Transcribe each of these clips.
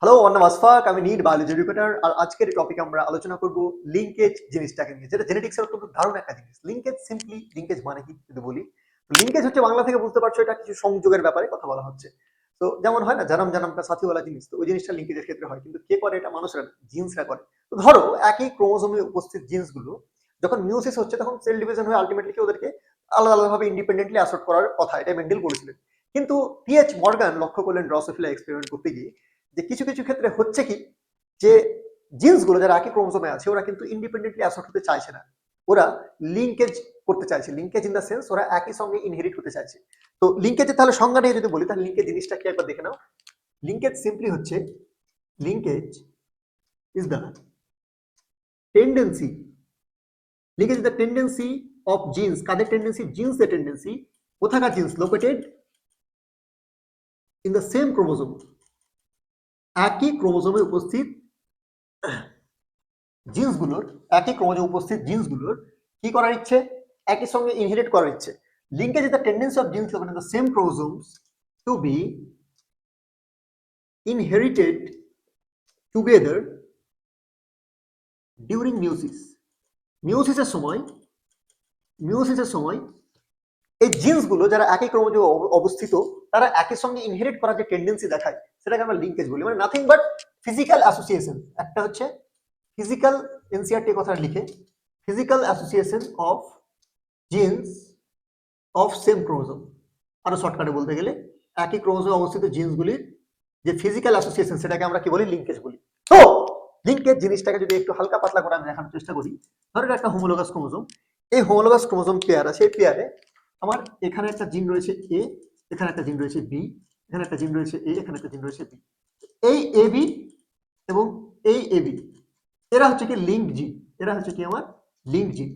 Hello, আমার নাম আশফাক। আমি নিট বায়োলজি এডুকেটর। আর আজকের এই টপিকে আমরা আলোচনা করব লিঙ্কেজ জিনিসটাকে নিয়ে, যেটা জেনেটিক্সের অত্যন্ত দারুণ একটা জিনিস। লিঙ্কেজ, সিম্পলি লিঙ্কেজ মানে কি যদি বলি, লিঙ্কেজ হচ্ছে, বাংলা থেকে বুঝতে পারছো, এটা কিছু সংযোগের ব্যাপারে কথা বলা হচ্ছে। তো যেমন হয় না, জানাম জানাম কা সাথীওয়ালা জিনিস, তো ওই জিনিসটা লিঙ্কেজের ক্ষেত্রে হয়। কিন্তু কে করে এটা? মানুষরা, জিন্সরা করে। তো ধরো একই ক্রোমোজোমে উপস্থিত জিন্সগুলো যখন মিউসিস হচ্ছে, তখন সেল ডিভিশন হয়ে আলটিমেটলি ওদেরকে আলাদা আলাদাভাবে ইন্ডিপেন্ডেন্টলি অ্যাসর্ট করার কথা, এটা মেন্ডেল করেছিলেন। কিন্তু পিএইচ মর্গান লক্ষ্য করলেন ড্রসোফিলা এক্সপেরিমেন্ট করতে গিয়ে যে কিছু কিছু ক্ষেত্রে হচ্ছে কি, যে জিন্সগুলো যারা একই ক্রোমোজোমে আছে, ওরা কিন্তু ইন্ডিপেন্ডেন্টলি অ্যাসর্ট হতে চাইছে না, ওরা লিঙ্কেজ করতে চাইছে। লিঙ্কেজ ইন দ্য সেন্স, ওরা একই সঙ্গে ইনহেরিট হতে চাইছে। তো লিঙ্কেজের তাহলে সংজ্ঞা নিয়ে যদি বলি, তাহলে লিঙ্কেজ জিনিসটা কি একবার দেখে নাও। লিঙ্কেজ সিম্পলি হচ্ছে, linkage is the tendency, linkage is the tendency of genes. কাদের টেন্ডেন্সি? জিন্সের টেন্ডেন্সি। কোথাকার genes? Located in the same chromosome, একই ক্রোমোজোমে উপস্থিত জিন্সগুলোর, একই ক্রোমোজোমে উপস্থিত জিন্সগুলোর কি করার ইচ্ছে? একই সঙ্গে ইনহেরিট করার ইচ্ছে। Linkage is the tendency of genes located in the same chromosomes to be inherited together during meiosis. মিউসিসের সময়, মিউসিসের সময় এই জিন্সগুলো যারা একই ক্রোমোজোমে অবস্থিত, তারা একই সঙ্গে ইনহেরিট করার যে টেন্ডেন্সি দেখায়, সেটাকে আমরা লিঙ্কেজ বলি। মানে নাথিং বাট ফিজিক্যাল অ্যাসোসিয়েশন। একটা হচ্ছে ফিজিক্যাল, এনসিআরটি কথা লিখে, physical association of jeans of same chromosome. আরো শর্টকাটে বলতে গেলে, একই ক্রোমোজোমে অবস্থিত জিন্সগুলির যে ফিজিক্যাল অ্যাসোসিয়েশন, সেটাকে আমরা কি বলি? লিঙ্কেজ বলি। তো লিঙ্কেজ জিনিসটাকে যদি একটু হালকা পাতলা করে আমি দেখানোর চেষ্টা করি, ধরো এটা একটা হোমোলোগাস ক্রোমোজোম। এই হোমোলোগাস ক্রোমোজোম পেয়ার আছে, এই পেয়ারে আমার এখানে একটা জিন রয়েছে এ, এখানে একটা জিন রয়েছে বি, এখানে একটা জিন রয়েছে এ, এখানে একটা জিন রয়েছে বি। এই এ বি এবং এই এ বি, এরা হচ্ছে কি লিঙ্ক জিন, এরা হচ্ছে কি আমার লিঙ্ক জিন।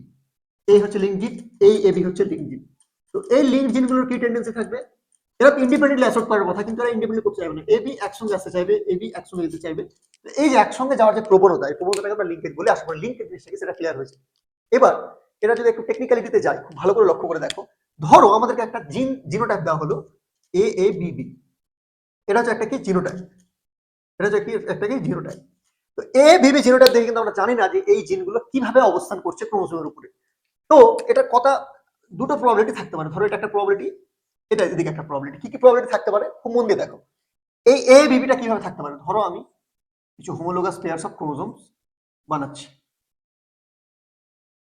এই হচ্ছে লিঙ্ক জিন, এই এবি হচ্ছে লিঙ্ক জিন। তো এই লিঙ্ক জিনগুলোর কি টেন্ডেন্সি থাকবে? এরা ইন্ডিপেন্ডেন্টলি অ্যাসর্ট করার কথা, কিন্তু এরা ইন্ডিপেন্ডেন্টলি করতে চাইবে না। এবি একসঙ্গে আসতে চাইবে, এবি একসঙ্গে যেতে চাইবে। এই যে একসঙ্গে যাওয়ার যে প্রবণতা, এই প্রবণতাটাকে আমরা লিঙ্কেজ বলি। আশা করি লিঙ্কেজ জিনিসটা সেটা ক্লিয়ার হয়েছে। এবার এটা যদি একটু টেকনিক্যালিটিতে যাই, খুব ভালো করে লক্ষ্য করে দেখো। ধরো আমাদেরকে একটা জিনোটাইপ দেওয়া হলো এ এ বি বি। এটা হচ্ছে একটা কি জিনোটাইপ, এটা হচ্ছে কি একটা কি জিনোটাইপ। তো এ বিবি জিনোটাইপ দেখে কিন্তু আমরা জানি না যে এই জিনগুলো কিভাবে অবস্থান করছে ক্রোমোজোমের উপরে। তো এটা কটা, দুটো প্রবাবিলিটি থাকতে পারে। ধরো এটা একটা প্রবাবিলিটি, এটা এদিকে একটা প্রবাবিলিটি। কি কি প্রবাবিলিটি থাকতে পারে খুব মন দিয়ে দেখো। এই এ বিবিটা কিভাবে থাকতে পারে? ধরো আমি কিছু হোমোলোগাস পেয়ারস অফ ক্রোমোজোমস বানাচ্ছি,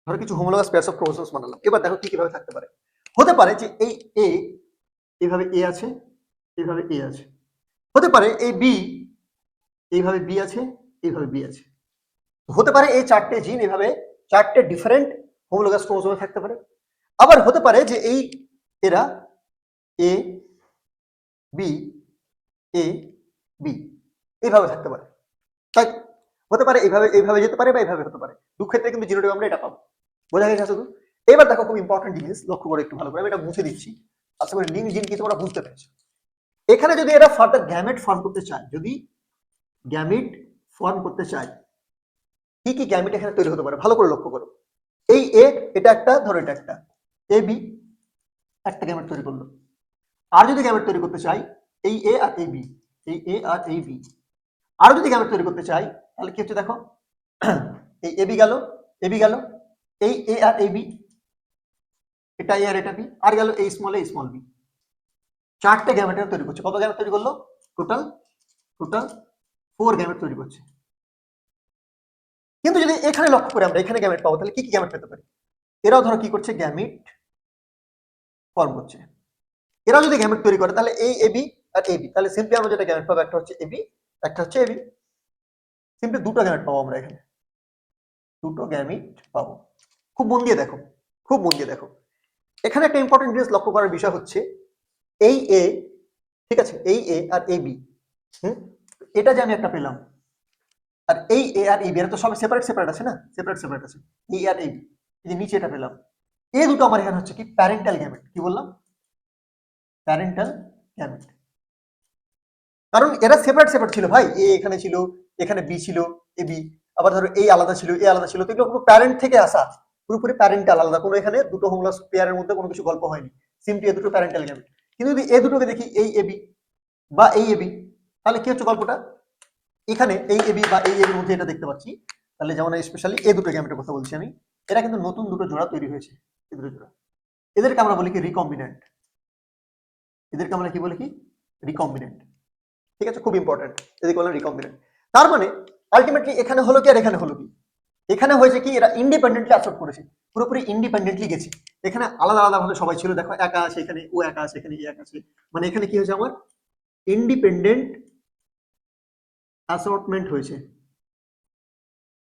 ধরো কিছু হোমোলোগাস পেয়ারস অফ ক্রোমোজোমস বানালাম। এবার দেখো কি কিভাবে থাকতে পারে। হতে পারে যে এই এ এইভাবে এ আছে, এইভাবে এ আছে। হতে পারে এই বি এইভাবে বি আছে, এইভাবে বি আছে। হতে পারে এই চারটে জিন এভাবে চারটে ডিফারেন্ট হোমোলোগাস ক্রোমোজোমে থাকতে পারে। আবার হতে পারে যে এই এরা এ বি এ বি এইভাবে থাকতে পারে। তাই হতে পারে এইভাবে, এইভাবে যেতে পারে, বা এইভাবে হতে পারে। দু ক্ষেত্রে কিন্তু জিনোটাইপ আমরা এটা পাবো। বোঝা গেছে শুধু? এবার দেখো খুব ইম্পর্টেন্ট জিনিস, লক্ষ্য করে একটু ভালো করে, আমি এটা মুছে দিচ্ছি। আশা করি লিঙ্ক জিন কি তোমরা বুঝতে পেরেছো। এখানে যদি এরা ফার্দার গ্যামেট ফর্ম করতে চায়, যদি গ্যামিট ফর্ম করতে চায়, কি কি গ্যামিট এখানে তৈরি হতে পারে ভালো করে লক্ষ্য করো। এই এ, এটা একটা, ধরো এটা একটা, এ বি একটা গ্যামেট তৈরি করলো। আর যদি গ্যামেট তৈরি করতে চাই, এই এ আর এই বি, এই এ আর এই বি, আরো যদি গ্যামেট তৈরি করতে চাই, তাহলে কি হচ্ছে দেখো, এই এবি গেল, এবি গেল, এই এ আর এই বি, এটা এ আর এটা বি, আর গেল এই স্মল এ স্মল বি। চারটে গ্যামেট তৈরি করছে। কত গ্যামেট তৈরি করলো? টোটাল টোটাল 4 গ্যামেট তৈরি করছে। কিন্তু যদি এখানে লক্ষ্য করে আমরা এখানে গ্যামেট পাবো, তাহলে কি কি গ্যামেট পেতে পারি? এরাও ধরো কি করছে? গ্যামিট ফর্ম করছে। এরা যদি গ্যামেট তৈরি করে, তাহলে এই এবি আর এবি, তাহলে সিম্পলি আমরা যেটা গ্যামেট পাবো, একটা হচ্ছে এবি, একটা হচ্ছে এবি। সিম্পলি দুটো গ্যামেট পাবো আমরা এখানে, দুটো গ্যামিট পাবো। খুব মন দিয়ে দেখো, খুব মন দিয়ে দেখো। এখানে একটা ইম্পর্টেন্ট জিনিস লক্ষ্য করার বিষয় হচ্ছে, এই এ, ঠিক আছে, এই এ আর এ বি, এটা যে আমি একটা পেলাম, আর এই এ আর এ বি, এরা তো সবাই সেপারেট সেপারেট আছে না, সেপারেট সেপারেট আছে। এই আর এ বি, এই যে নিচে এটা পেলাম, এই দুটো আমার এখানে হচ্ছে কি প্যারেন্টাল গ্যামেট। কি বললাম? Parental gamete. কারণ এরা সেপারেট সেপারেট ছিল ভাই, এ এখানে ছিল, এখানে বি ছিল, এ বি, আবার ধরো এই আলাদা ছিল, এ আলাদা ছিল। তো এগুলো পুরো প্যারেন্ট থেকে আসা, পুরোপুরি প্যারেন্টাল আলাদা। কোনো এখানে দুটো হোমোলাস পেয়ারের মধ্যে কোনো কিছু গল্প হয়নি, সিম্পলি এ দুটো প্যারেন্টাল গ্যামেট। কিন্তু যদি এ দুটোকে দেখি, এই এবি বা এই এবি, তাহলে কি হচ্ছে গল্পটা? এখানে এই এবি বা এই এর মধ্যে এটা দেখতে পাচ্ছি, তাহলে যেমন স্পেশালি এই দুটো গ্যামেটের কথা বলছি আমি, এরা কিন্তু নতুন দুটো জোড়া তৈরি হয়েছে, এই দুটো জোড়া, এদেরকে আমরা বলি কি রিকম্বিনেন্ট, এদেরকে আমরা কি বলি কি রিকম্বিনেন্ট, ঠিক আছে, খুব ইম্পর্টেন্ট, এদেরকে বলে রিকম্বিনেন্ট। তার মানে আলটিমেটলি এখানে হলো কি আর এখানে হলো কি, এখানে হয়েছে কি এরা ইন্ডিপেন্ডেন্টলি অ্যাসর্ট করেছে, পুরোপুরি ইন্ডিপেন্ডেন্টলি গেছে, এখানে আলাদা আলাদা ভাবে সবাই ছিল, দেখো একা আছে এখানে, ও একা আছে এখানে, একা আছে, মানে এখানে কি হয়েছে আমার ইন্ডিপেন্ডেন্ট অ্যাসর্টমেন্ট হয়েছে,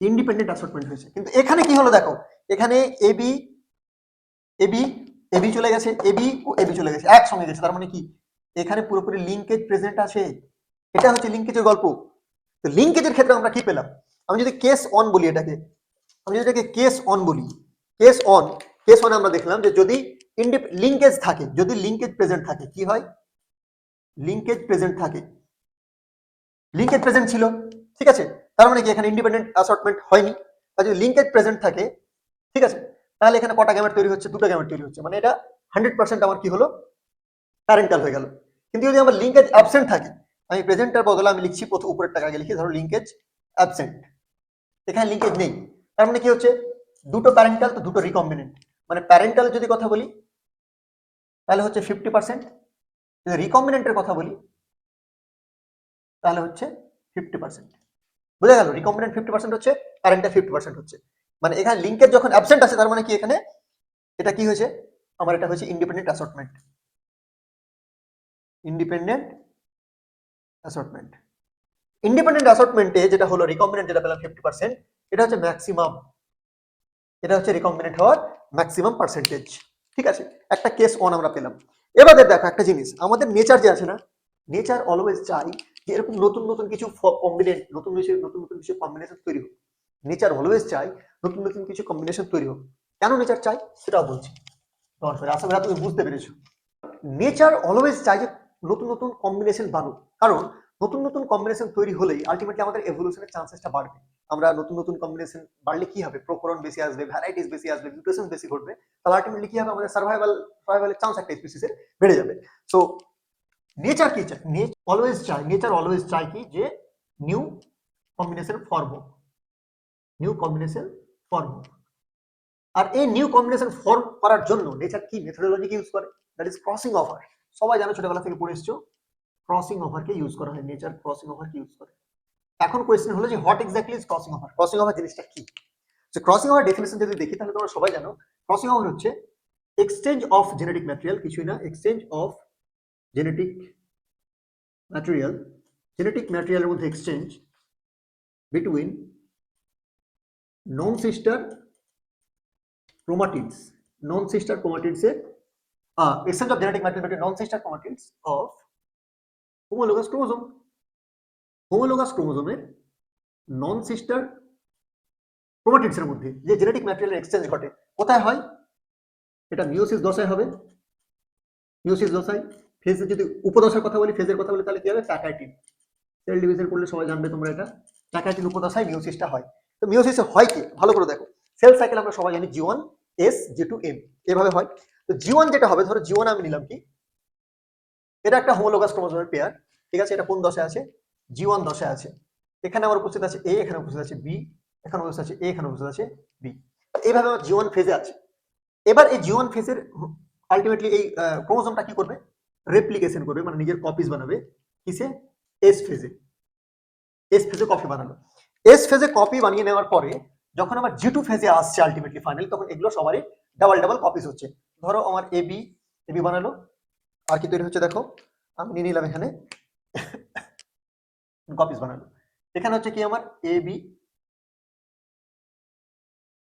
ইন্ডিপেন্ডেন্ট অ্যাসর্টমেন্ট হয়েছে। কিন্তু এখানে কি হলো দেখো, এখানে এবি এবি এবি চলে গেছে, এবি ও এবি চলে গেছে, একসঙ্গে গেছে, তার মানে কি এখানে পুরোপুরি লিঙ্কেজ প্রেজেন্ট আছে, এটা হচ্ছে লিঙ্কেজের গল্প। তো লিঙ্কেজের ক্ষেত্রে আমরা কি পেলাম, আমি যদি কেস অন বলি এটাকে, আমি যদি এটাকে কেস অন বলি, কেস অন, কেস অনে আমরা দেখলাম যে যদি লিঙ্কেজ থাকে, যদি লিঙ্কেজ প্রেজেন্ট থাকে কি হয়, লিঙ্কেজ প্রেজেন্ট থাকে, লিঙ্কেজ প্রেজেন্ট ছিল, ঠিক আছে, তার মানে কি এখানে ইন্ডিপেন্ডেন্ট অ্যাসর্টমেন্ট হয়নি। আর যদি লিঙ্কেজ প্রেজেন্ট থাকে, ঠিক আছে, তাহলে এখানে কটা গ্যামেট তৈরি হচ্ছে, দুটো গ্যামেট তৈরি হচ্ছে, মানে এটা 100% আমার কি হলো প্যারেন্টাল হয়ে গেল। কিন্তু যদি আমার লিঙ্কেজ অ্যাবসেন্ট থাকে, আমি প্রেজেন্টের বদলে আমি লিখছি প্রথম উপরের টাকা লিখি, ধরো লিঙ্কেজ অ্যাবসেন্ট, এখানে লিঙ্কেজ নেই, তার মানে কি হচ্ছে দুটো প্যারেন্টাল তো দুটো রিকম্বিনেন্ট, মানে প্যারেন্টাল যদি কথা বলি তাহলে হচ্ছে 50%, যদি রিকম্বিনেন্টের কথা বলি তাহলে হচ্ছে 50%। বুঝা গেল, রিকম্বিনেন্ট 50% হচ্ছে, প্যারেন্টাল 50% হচ্ছে, মানে এখানে লিঙ্কেজ যখন অ্যাবসেন্ট আছে তার মানে কি এখানে এটা কি হয়েছে আমার, এটা হচ্ছে independent assortment, independent assortment. Independent অ্যাসর্টমেন্টে যেটা হলো রিকম্বিনেন্ট যেটা পেলাম 50%, এটা হচ্ছে ম্যাক্সিমাম, এটা হচ্ছে রিকম্বিনেন্ট হওয়ার ম্যাক্সিমাম পার্সেন্টেজ, ঠিক আছে, একটা কেস অন আমরা পেলাম। এবারে দেখো একটা জিনিস, আমাদের নেচার যে আছে না, নেচার অলওয়েজ চাই যে এরকম নতুন নতুন কিছু কম্বিনেন্ট, নতুন নতুন কিছু কম্বিনেশন তৈরি হোক, নেচার অলওয়েজ চাই নতুন নতুন কিছু কম্বিনেশন তৈরি হোক। কেন নেচার চাই সেটাও বলছি, আশা করি তুমি বুঝতে পেরেছো। নেচার অলওয়েজ চাই যে নতুন নতুন কম্বিনেশন বানুক, কারণ নতুন নতুন কম্বিনেশন তৈরি হলেই আলটিমেটলি আমাদের এভলিউশনের চান্সেসটা বাড়বে। আমরা নতুন নতুন কম্বিনেশন বাড়লে কি হবে, প্রকরণ বেশি আসবে, ভ্যারাইটিস বেশি আসবে, মিউটেশন বেশি ঘটবে, তাহলে আলটিমেটলি কি হবে, আমাদের সার্ভাইভালের চান্স একটা স্পিসিসের বেড়ে যাবে। সো নেচার কি চায়, নেচার অলওয়েজ চায় কি যে নিউ কম্বিনেশন ফর্ম হোক, নিউ কম্বিনেশন ফর্ম হোক। আর এই নিউ কম্বিনেশন ফর্ম করার জন্য নেচার কি মেথোডোলজি ইউজ করে, দ্যাট ইজ ক্রসিং ওভার। সবাই জানো, ছোটবেলা থেকে পড়ে এসছো, ক্রসিং ওভারকে ইউজ করা হয়, নেচার ক্রসিং ওভারকে ইউজ করে। এখন কোয়েশ্চেন হলো যে what exactly is crossing over, crossing over জিনিসটা কি। তো ক্রসিং ওভার ডেফিনেশন যদি দেখি তাহলে তোমরা সবাই জানো, ক্রসিং ওভার হচ্ছে এক্সচেঞ্জ অফ জেনেটিক ম্যাটেরিয়াল, কিছুই না, exchange of genetic material, genetic ম্যাটেরিয়ালের মধ্যে exchange between non sister chromatids, non sister ক্রোমাটিডসের exchange of genetic material between non-sister chromatids of homologous chromosome, homologous chromosome non sister chromatids এর মধ্যে যে genetic material exchange ঘটে, কোথায় হয়, এটা মিওসিস দশায় হবে, মিওসিস দশায়। ফেজের যদি উপদশার কথা বলি, ফেজের কথা বলি তাহলে কি হবে, প্যাকাইটিন, সেল ডিভিশন করলে সবাই জানবে তোমরা এটা, প্যাকাইটিন উপদশায় মিওসিসটা হয়। তো মিওসিসে হয় কি, ভালো করে দেখো, সেল সাইকেল আমরা সবাই জানি G1 S G2 M এভাবে হয়। তো G1 যেটা হবে, ধরো G1 আমি নিলাম কি, এটা একটা হোমোলোগাস ক্রোমোজোমের পেয়ার, ঠিক আছে, এটা কোন দশায় আছে, G1 দশায় আছে, এখানে আমার উপস্থিত আছে A, এখানে উপস্থিত আছে B, এখানে উপস্থিত আছে A, এখানে উপস্থিত আছে B, এইভাবে আমার G1 ফেজে আছে। এবার এই G1 ফেজের আলটিমেটলি এই ক্রোমোজোমটা কি করবে, রেপ্লিকেশন করবে, মানে নিজের কপিজ বানাবে, কিসে, এস ফেজে, এস ফেজে কপি বানালো। এস ফেজে কপি বানিয়ে নেওয়ার পরে যখন আমার G2 ফেজে আসছে আলটিমেটলি ফাইনালি, তখন এগুলো সবারই ডাবল ডাবল কপিজ হচ্ছে। ধরো আমার এবি বানালো, আর কি তৈরি হচ্ছে দেখো, আমি নিয়ে নিলাম এখানে কপিজ বানালো, এখানে হচ্ছে কি আমার এ বি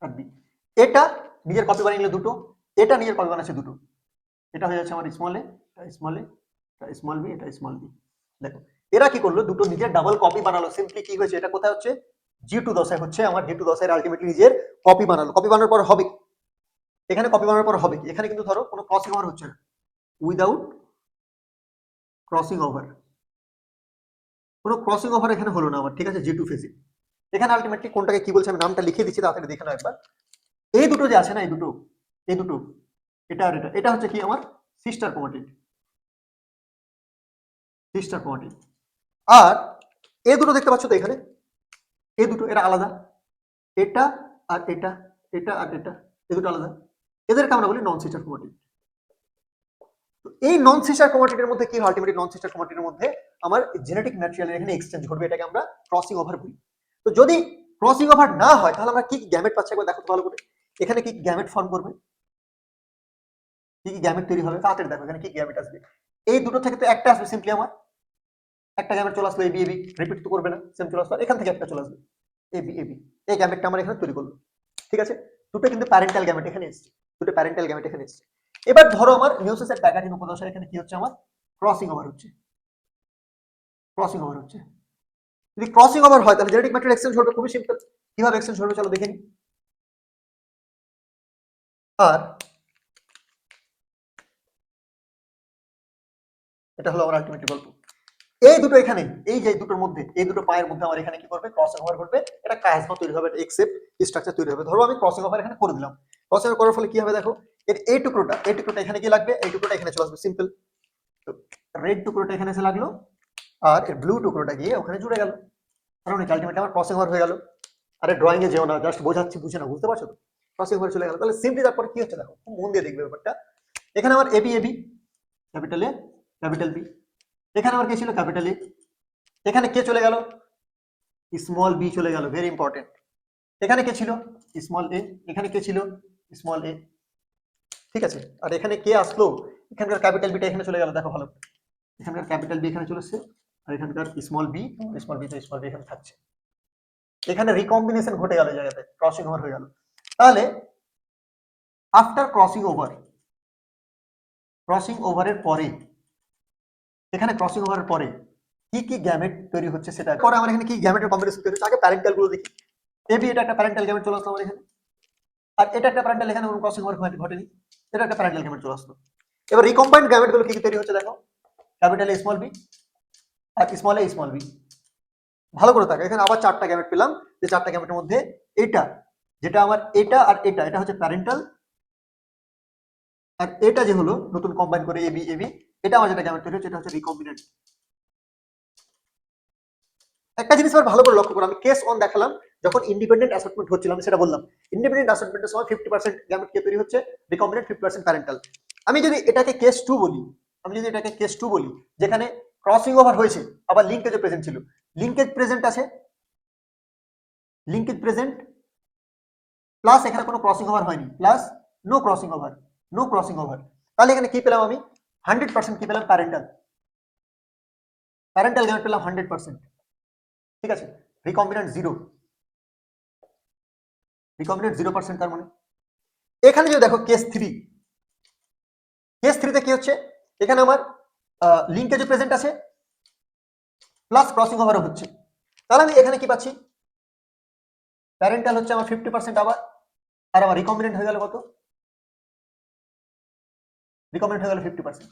আর বি, এটা নিজের কপি বানিয়ে নিল দুটো, এটা নিজের কপি বানাচ্ছে দুটো, এটা হয়ে যাচ্ছে আমার স্মল এ, এটা স্মল এ, এটা স্মল বি, এটা স্মল বি। দেখো এরা কি করলো, দুটো নিজের ডাবল কপি বানালো, সিম্পলি কি হয়েছে, এটা কোথায় হচ্ছে, G2 দশায় হচ্ছে, আমার G2 দশায় আলটিমেটলি নিজের কপি বানালো, কপি বানানোর পর হবে, এখানে কপি বানানোর পর হবে কি, এখানে কিন্তু ধরো কোনো ক্রসিং ওভার হচ্ছে না, উইদাউট ক্রসিং ওভার, কোনো ক্রসিং ওভার এখানে হলো না আমার, ঠিক আছে, G2 ফেজে। এখানে আলটিমেটলি কোনটাকে কি বলছে আমি নামটা লিখে দিচ্ছি, তাড়াতাড়ি দেখে নাও একবার। এই দুটো যে আছে না, এই দুটো এটা আর এটা হচ্ছে কি আমার সিস্টার ক্রোমাটিড, সিস্টার ক্রোমাটিড। আর এই দুটো দেখতে পাচ্ছ তো এখানে, এই দুটো এরা আলাদা, এটা আর এটা, এটা আর এটা, এই দুটো আলাদা, এদেরকে আমরা বলি নন সিস্টার ক্রোমাটিড। এই নন সিস্টার ক্রোমাটিডের মধ্যে কি হয়, আলটিমেটলি নন সিস্টার ক্রোমাটিডের মধ্যে আমার জেনেটিক ম্যাটেরিয়াল এখানে এক্সচেঞ্জ ঘটবে, এটাকে আমরা ক্রসিং ওভার বলি। তো যদি ক্রসিং ওভার না হয় তাহলে আমরা কি গ্যামেট পাচ্ছি একবার দেখো তো ভালো করে, এখানে কি গ্যামেট ফর্ম করবে, কি গ্যামেট তৈরি হবে, তাড়াতাড়ি দেখো এখানে কি গ্যামেট আসবে। এই দুটো থেকে তো একটা আসবে সিম্পলি, আমার একটা গ্যামেট চলে আসলো এবি এবি, রিপিট তো করবে না, সেম চলে আসলো, এখান থেকে একটা চলে আসবে এবি এবি, এই গ্যামেটটা আমরা এখানে তৈরি করলো। ঠিক আছে, দুটো কিন্তু প্যারেন্টাল গ্যামেট এখানে এসেছে, দুটো প্যারেন্টাল গ্যামেট এখানে এসেছে। এবার ধরো আমার মিওসিসের প্যাকাটিন উপদশায় এখানে কি হচ্ছে, আমার ক্রসিং ওভার হচ্ছে, ক্রসিং ওভার হচ্ছে। যদি ক্রসিং ওভার হয় তাহলে জেনেটিক ম্যাটেরিয়াল এক্সচেঞ্জ হবে, খুবই সিম্পল। কিভাবে এক্সচেঞ্জ হবে চলো দেখে নিই। আর এটা হলো আমার আলটিমেট গল্প। এই দুটো এখানে, এই যে দুটোর মধ্যে, এই দুটো পায়ের মধ্যে আমার এখানে কি করবে, ক্রসিং ওভার করবে, এটা কায়াজমা তৈরি হবে, এটা এক্সেপ্ট স্ট্রাকচার তৈরি হবে। ধরো আমি ক্রসিং ওভার এখানে করে দিলাম, ক্রসিং ওভার করার ফলে কি হবে দেখো, এর এই টুকরোটা এখানে কি লাগবে, এই টুকরোটা এখানে চলে আসবে, সিম্পল। রেড টুকরোটা এখানে এসে লাগলো, আর এর ব্লু টুকরোটা গিয়ে ওখানে জুড়ে গেল, কারণ আলটিমেটলি আমার ক্রসিং ওভার হয়ে গেল। আরে ড্রয়িং এ যেও না, জাস্ট বোঝাচ্ছি, বুঝে না, বুঝতে পারছো তো, ক্রসিং ওভার চলে গেল। তাহলে সিম্পলি তারপর কি হচ্ছে দেখো, খুব মন দিয়ে দেখবে ব্যাপারটা। এখানে আমার A B A B, capital A capital B, এখানে আমার কে ছিল, ক্যাপিটাল এ, এখানে কে চলে গেল, স্মল বি চলে গেল, ভেরি ইম্পর্টেন্ট। এখানে কে ছিল, স্মল এ, এখানে কে ছিল, স্মল এ। ঠিক আছে, আর এখানে কে আসলো, এখানকার ক্যাপিটাল বিটা এখানে চলে গেল, দেখো ভালো, এখানকার ক্যাপিটাল বি এখানে চলে এসছে, আর এখানকার স্মল বি তো স্মল বি এখানে থাকছে। এখানে রিকম্বিনেশন ঘটে গেল, জায়গাতে ক্রসিং ওভার হয়ে গেল। তাহলে আফটার ক্রসিং ওভারের পরে, এখানে ক্রসিং ওভারের পরে কি কি গ্যামেট তৈরি হচ্ছে সেটা পরে আমার এখানে কি গ্যামেটের কম্বিনেশন তৈরি হচ্ছে, আগে প্যারেন্টাল গুলো দেখি। এবি এটা একটা প্যারেন্টাল গ্যামেট চলে আসলো আমার এখানে, আর এটা একটা প্যারেন্টাল, এখানে কোনো ক্রসিং ওভার ঘটেনি, এটা একটা প্যারেন্টাল গ্যামেট চলে আসলো। এবার রিকম্বাইন্ড গ্যামেট গুলো কি কি তৈরি হচ্ছে দেখো, ক্যাপিটাল এ স্মল বি আর স্মল বি। ভালো করে দেখো, এখানে আবার চারটা গ্যামেট পেলাম, যে চারটা গ্যামেটের মধ্যে এটা, যেটা আমার এটা আর এটা হচ্ছে প্যারেন্টাল, আর এটা যে হলো নতুন কম্বাইন করে এবি এবি, এটা আমার যেটা গ্যামেট তৈরি হচ্ছে এটা হচ্ছে রিকম্বিনেন্ট। একটা জিনিস আবার ভালো করে লক্ষ্য করো, আমি কেস 1 দেখালাম, যখন ইন্ডিপেন্ডেন্ট অ্যাসর্টমেন্ট হচ্ছিল আমি সেটা বললাম, ইন্ডিপেন্ডেন্ট অ্যাসর্টমেন্টের সময় 50% গ্যামেট কে তৈরি হচ্ছে, রিকম্বিনেন্ট, 50% প্যারেন্টাল। আমি যদি এটাকে কেস 2 বলি, যেখানে ক্রসিং ওভার হয়েছে আবার লিঙ্কেজও প্রেজেন্ট ছিল, লিঙ্কেজ প্রেজেন্ট আছে, লিঙ্কেজ প্রেজেন্ট প্লাস এখানে কোনো ক্রসিং ওভার হয়নি, প্লাস নো ক্রসিং ওভার, তাহলে এখানে কি পেলাম আমি, 100% কি পেলাম, প্যারেন্টাল গ্যামেট পেলাম 100%। ঠিক আছে, রিকম্বিনেন্ট 0%, তার মানে এখানে যদি দেখো কেস 3 তে কি হচ্ছে, এখানে আমার লিঙ্কেজ প্রেজেন্ট আছে প্লাস ক্রসিং ওভারও হচ্ছে, তাহলে আমি এখানে কি পাচ্ছি, প্যারেন্টাল হচ্ছে আমার 50% আবার, আর আমার রিকম্বিনেন্ট হয়ে গেল কত, 50%।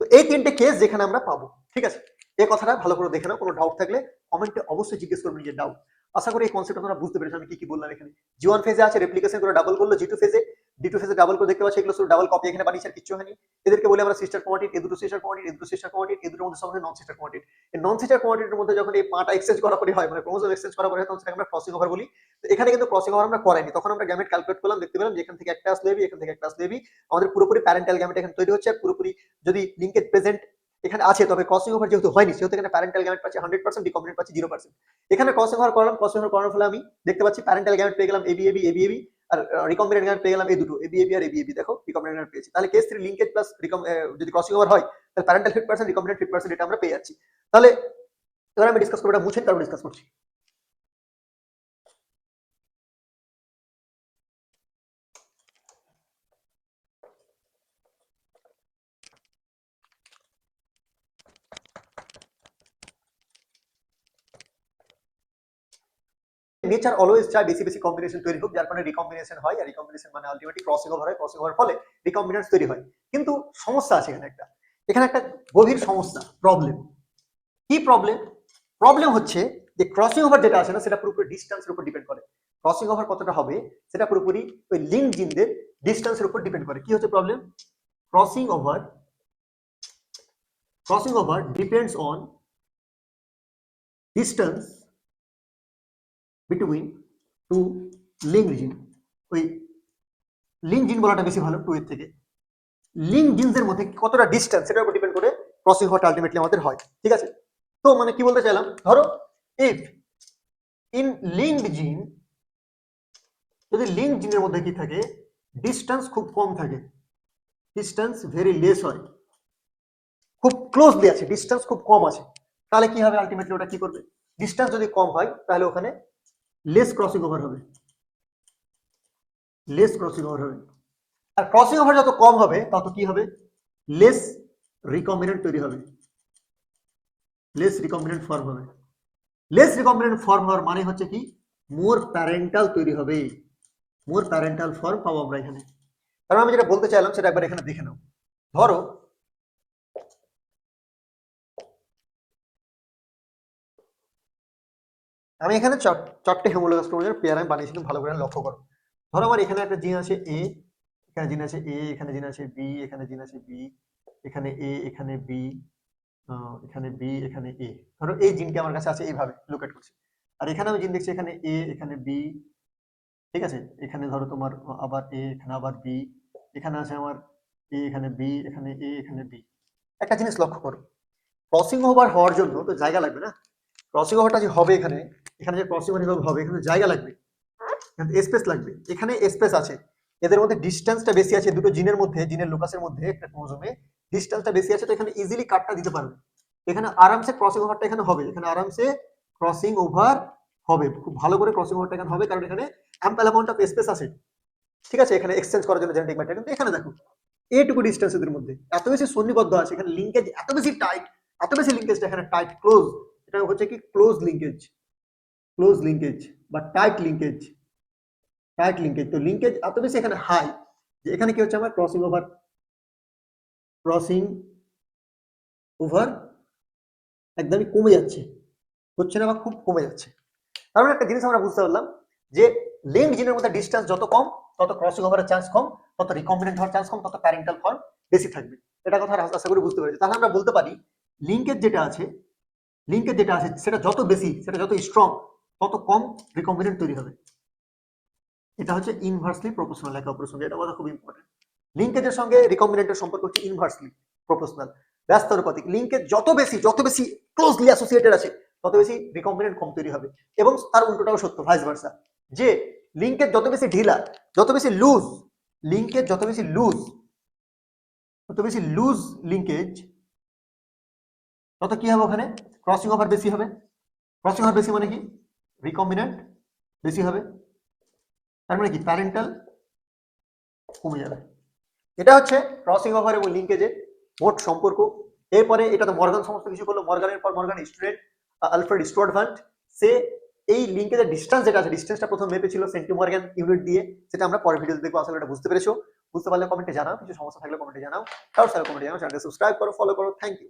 তো এই তিনটে কেস যেখানে আমরা পাবো। ঠিক আছে, এই কথাটা ভালো করে দেখে নাও, কোনো ডাউট থাকলে কমেন্টে অবশ্যই জিজ্ঞেস করবেন নিজের ডাউট। আশা করি এই কনসেপ্ট তোমরা বুঝতে পেরেছো আমি কি কি বললাম। এখানে জি1 ফেজে আছে রেপ্লিকেশন করে ডাবল করলো, জি2 ফেজে, ডি2 ফেজে ডাবল করে দেখতে পাচ্ছি, এগুলো শুধু ডাবল কপি, এখানে বানিয়েছে আর কিছু হয়নি। এদেরকে বলে আমরা সিস্টার ক্রোমাটিড, এই দুটো সিস্টার ক্রোমাটিড, এই দুটো সিস্টার ক্রোমাটিড, এই দুটোর মধ্যে সব নন সিস্টার ক্রোমাটিড। এই নন সিস্টার ক্রোমাটিডের মধ্যে যখন এই পাটা এক্সচেঞ্জ করা পরে হয়, মানে ক্রোমোসোম এক্সচেঞ্জ করা পরে হয়, তখন সেটাকে আমরা ক্রসিং ওভার বলি। তো এখানে কিন্তু ক্রসিং ওভার আমরা করাইনি, তখন আমরা গ্যামেট ক্যালকুলেট করলাম, দেখতে পেলাম যে এখান থেকে একটা আসলে এবি, এখান থেকে একটা আসলে এবি, আমাদের পুরোপুরি প্যারেন্টাল গ্যামেট এখানে তৈরি হচ্ছে, আর পুরোপুরি যদি লিঙ্কেজ প্রেজেন্ট এখানে আছে, তবে ক্রসিং ওভার যেহেতু হয়নি সেহেতু এখানে প্যারেন্টাল গ্যামেট পাচ্ছি 100%, রিকম্বিনেন্ট পাচ্ছি 0%। এখানে ক্রসিং ওভার করলাম, ক্রসিং ওভার করার ফলে আমি দেখতে পাচ্ছি প্যারেন্টাল গ্যামেট পেয়ে গেলাম এবি এবি এবি এবি, আর রিকম্বিনেন্ট গ্যামেট পেয়ে গেলাম এই দুটো এবি এবি আর এবি এবি, দেখো রিকম্বিনেন্ট গ্যামেট পেয়েছি। তাহলে কেস 3 লিঙ্কেজ প্লাস যদি ক্রসিং ওভার হয় তাহলে প্যারেন্টাল 50%, রিকম্বিনেন্ট 50%, এটা আমরা পেয়ে যাচ্ছি। তাহলে এবার আমি ডিসকাস করবো, এটা মুছেন তারপর ডিসকাস করছি। নেচার অলওয়েজ চায় বেশি বেশি কম্বিনেশন তৈরি হোক, যার কারণে রিকম্বিনেশন হয়, আর রিকম্বিনেশন মানে আলটিমেটলি ক্রসিং ওভার হয়, ক্রসিং ওভার ফলে রিকম্বিনেন্টস তৈরি হয়। কিন্তু সমস্যা আছে এখানে একটা গভীর সমস্যা, প্রবলেম। কি প্রবলেম? প্রবলেম হচ্ছে যে ক্রসিং ওভার যেটা আছে না, সেটা পুরোপুরি ডিস্টেন্সের উপর ডিপেন্ড করে। ক্রসিং ওভার কতটা হবে সেটা পুরোপুরি ওই লিঙ্ক জিনদের ডিস্টেন্সের উপর ডিপেন্ড করে। কি হচ্ছে problem? Crossing over depends on distance between two link জিন, ওই লিঙ্ক জিন বলাটা বেশি ভালো টু এর থেকে। লিঙ্ক জিনসের মধ্যে কতটা ডিস্টেন্স সেটার উপর ডিপেন্ড করে ক্রসিং হওয়াটা আলটিমেটলি আমাদের হয়, ঠিক আছে? তো মানে কি বলতে চাইলাম, ধরো ইফ ইন লিঙ্কড জিন, যদি লিঙ্ক জিনের মধ্যে কি থাকে, ডিস্টেন্স খুব কম থাকে, ডিস্টেন্স ভেরি লেস হয়, খুব ক্লোজলি আছে, ডিস্টেন্স খুব কম আছে, তাহলে কি হবে আলটিমেটলি ওটা কি করবে, ডিস্টেন্স যদি কম হয় তাহলে ওখানে লেস ক্রসিং ওভার হবে, লেস ক্রসিং ওভার হবে। আর ক্রসিং ওভার যত কম হবে তত কি হবে, লেস রিকম্বিনেন্ট তৈরি হবে, লেস রিকম্বিনেন্ট ফর্ম হবে। লেস রিকম্বিনেন্ট ফর্ম হওয়ার মানে হচ্ছে কি, মোর প্যারেন্টাল তৈরি হবে, মোর প্যারেন্টাল ফর্ম পাবো আমরা এখানে। কারণ আমি যেটা বলতে চাইলাম সেটা একবার এখানে দেখে নাও। ধরো আমি এখানে চারটে হোমোলোগাস ক্রোমোজোমের পেয়ার আমি বানিয়েছিলাম, ভালো করে লক্ষ্য করো। ধরো আমার এখানে একটা জিন আছে এ, এখানে জিন আছে এ, এখানে জিন আছে বি, এখানে জিন আছে বি, এখানে এ, এখানে বি, এখানে বি, এখানে এ। ধরো এই জিনটি আমার কাছে আছে, এইভাবে লোকেট করছি। আর এখানে আমি জিন দেখছি এখানে এ, এখানে বি, ঠিক আছে? এখানে ধরো তোমার আবার এ, এখানে আবার বি, এখানে আছে আমার এ, এখানে বি, এখানে এ, এখানে বি। একটা জিনিস লক্ষ্য করো, ক্রসিং ওভার হওয়ার জন্য তো জায়গা লাগবে না, ক্রসিং ওভারটা যে হবে এখানে, এখানে যে ক্রসিং ওভার হবে এখানে জায়গা লাগবে, স্পেস লাগবে, এখানে স্পেস আছে, এদের মধ্যে ডিস্টেন্সটা বেশি আছে, দুটো জিনের মধ্যে, জিনের লোকাসের মধ্যে একটা ক্রোমোজোমে ডিস্টেন্সটা বেশি আছে, তো এখানে ইজিলি কাটটা দিতে পারবে, এখানে আরামসে ক্রসিং ওভারটা এখানে হবে, এখানে আরামসে ক্রসিং ওভার হবে, খুব ভালো করে ক্রসিং ওভারটা এখানে হবে, কারণ এখানে অ্যাম্পল অ্যামাউন্ট অফ স্পেস আছে, ঠিক আছে? এখানে এক্সচেঞ্জ করার জন্য জেনেটিক ম্যাটেরিয়াল। কিন্তু এখানে দেখো এইটুকু ডিস্টেন্স এদের মধ্যে এত বেশি সন্নিবদ্ধ আছে, এখানে লিঙ্কেজ এত বেশি টাইট, এত বেশি লিঙ্কেজটা এখানে টাইট ক্লোজ, এটা হচ্ছে কি ক্লোজ লিঙ্কেজ, ক্লোজ লিঙ্কেজ বা টাইট লিঙ্কেজ, টাইট লিঙ্কেজ। তো লিঙ্কেজ এত বেশি এখানে হাই যে এখানে কি হচ্ছে আমার ক্রসিং ওভার, ক্রসিং ওভার একদমই কমে যাচ্ছে, হচ্ছে না বা খুব কমে যাচ্ছে। কারণ একটা জিনিস আমরা বুঝতে পারলাম যে লিঙ্ক জিনের মধ্যে ডিস্টেন্স যত কম তত ক্রসিং ওভারের চান্স কম, তত রিকম্বিনেন্ট হওয়ার চান্স কম, তত প্যারেন্টাল ফর্ম বেশি থাকবে। এটা কথা আশা করি বুঝতে পেরেছি। তাহলে আমরা বলতে পারি লিঙ্কেজ যেটা আছে, লিঙ্কেজ যেটা আছে সেটা যত বেশি, সেটা যত স্ট্রং, তত কম রিকম্বিনেন্ট তৈরি হবে। এটা হচ্ছে ইনভার্সলি প্রপোর্শনাল একে অপরের সঙ্গে, এটা কথা খুব ইম্পর্টেন্ট। লিঙ্কেজের সঙ্গে রিকম্বিনেন্টের সম্পর্ক হচ্ছে ইনভার্সলি প্রপোর্শনাল, ব্যস্তানুপাতিক। লিঙ্কেজ যত বেশি ক্লোজলি অ্যাসোসিয়েটেড আছে তত বেশি রিকম্বিনেন্ট কম তৈরি হবে, এবং তার উল্টোটাও সত্য, ভাইস ভার্সা, যে লিঙ্কেজ যত বেশি ঢিলা, যত বেশি লুজ, লিঙ্কেজ যত বেশি লুজ, তত বেশি লুজ লিঙ্কেজ, তত কি হবে ওখানে ক্রসিং ওভার বেশি হবে। ক্রসিং ওভার বেশি মানে কি, রিকম্বিনেন্ট বেশি হবে, তার মানে কি প্যারেন্টাল কমে যাবে। এটা হচ্ছে ক্রসিং ওভার এবং লিঙ্কেজের মোট সম্পর্ক। এরপরে এটা তো মর্গান সমস্ত কিছু করলো, মর্গানের পর মর্গান স্টুডেন্ট আলফ্রেড স্টুয়ার্টভান্ট, সে এই লিঙ্কেজের ডিস্টেন্স যেটা আছে, ডিস্টেন্সটা প্রথম মেপেছিল সেন্টিমর্গান ইউনিট দিয়ে, সেটা আমরা পরের ভিডিওতে দেখবো। আসলে এটা বুঝতে পেরেছো? বুঝতে পারলে কমেন্টে জানাও, কিছু সমস্যা থাকলে কমেন্টে জানাও, কারোর সাথে কমেন্টে জানাও, চ্যানেলটা সাবস্ক্রাইব করো, ফলো করো, থ্যাংক ইউ।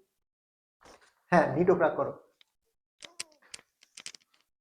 হ্যাঁ, নিটও ক্র্যাক করো।